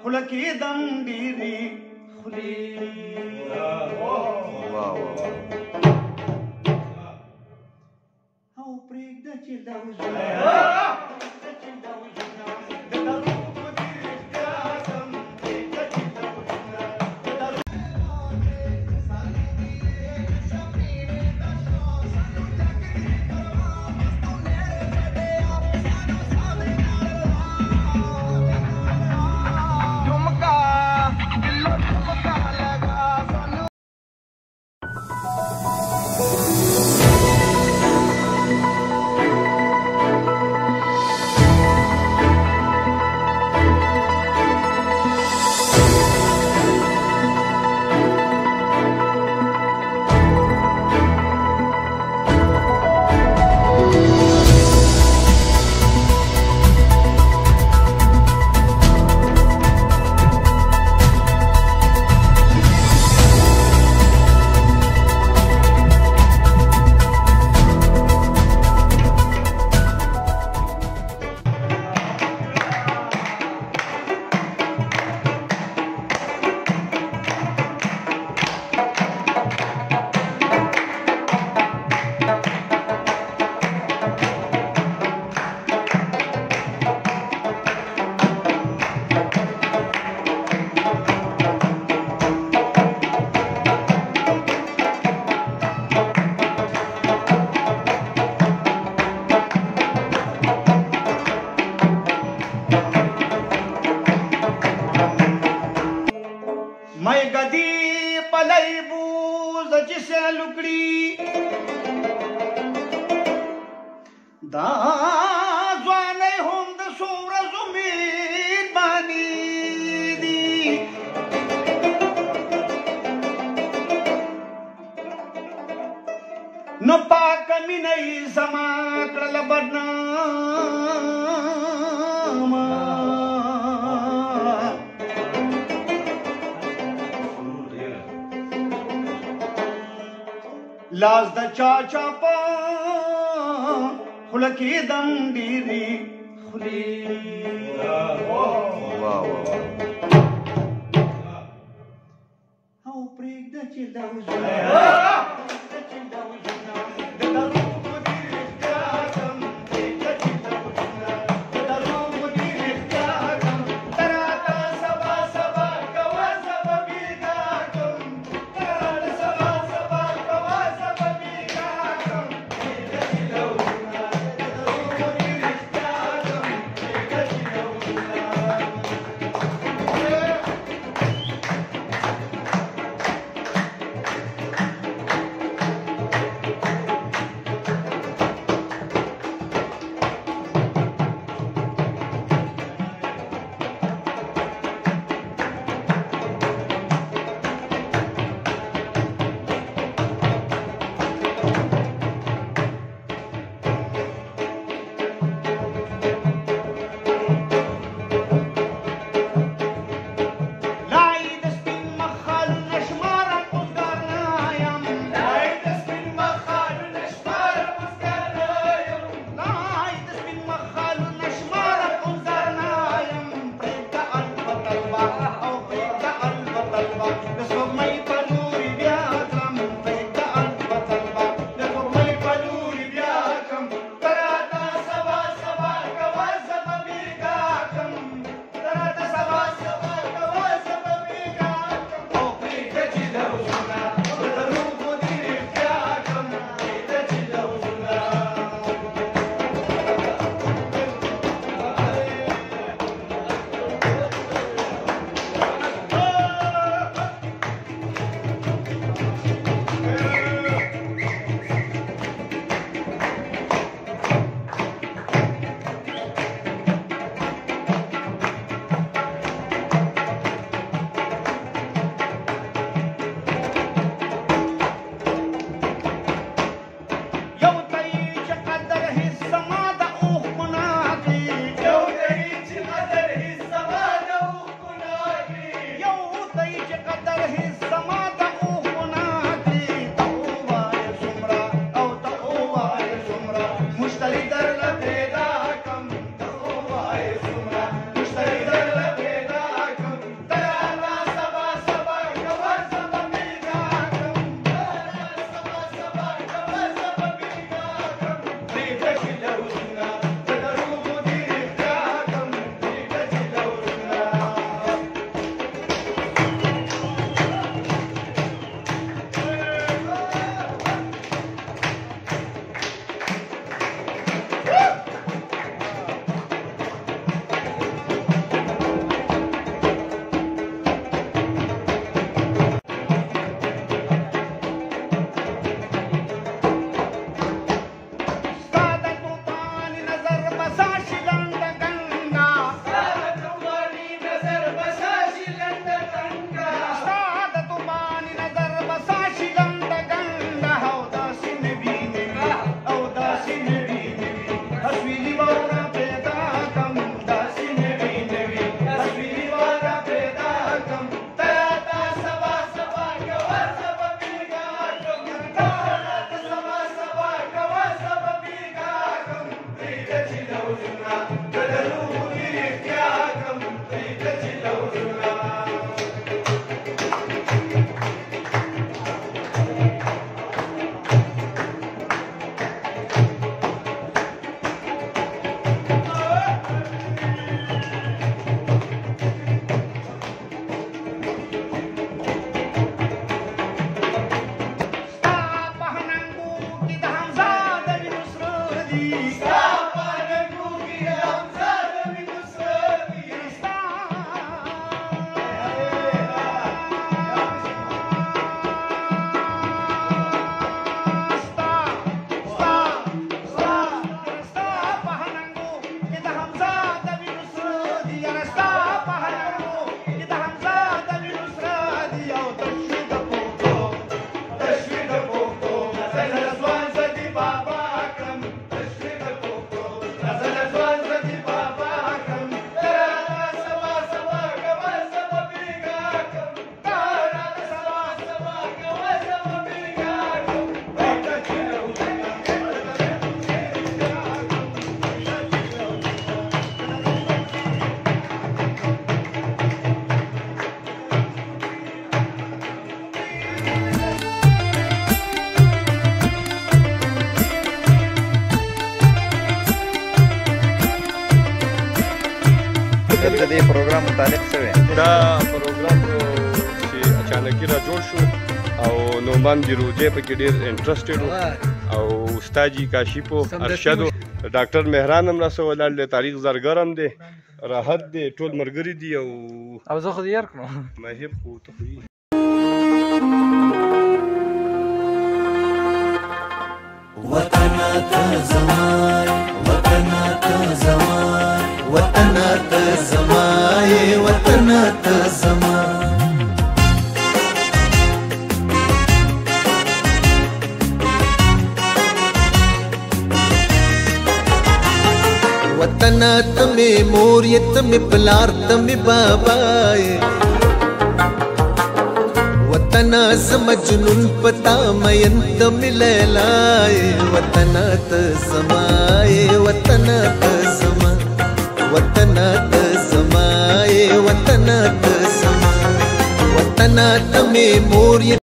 خوله کېدم ډېرې خولې او پرېږده چې لوزونه دا ځوانۍ هم د څو ورځو مېرمانې دي نو پاکه مینه یې زما کړله بدنامه لاس د چا چاپه خوله کېدم ډېرې خولې او پرېږده چې لوزونه پروګرام متعلق څه وی؟ دا پروګرام چې اچانکي را جوړ شو او نومان د روزې پکې ډېر انټرسټډ و او استاد جي کاشیپو ارشد ډاکټر مهران هم راسه ولاړ دی تاریخ زرګر هم دی راحت دی ټول ملګري دي او زه خو دې یار کړم مهیب خو ته خو یې وطن ته زمای وطن ته زمای وطن ته زمای وطن ته زمای وطن ته می مور ته می پلار ته می بابا وطن زم جنون پتا مین ته می لیلا وطن ته زمای وطن ته زما وطن ته زمای وطن ته زما وطن ته می مور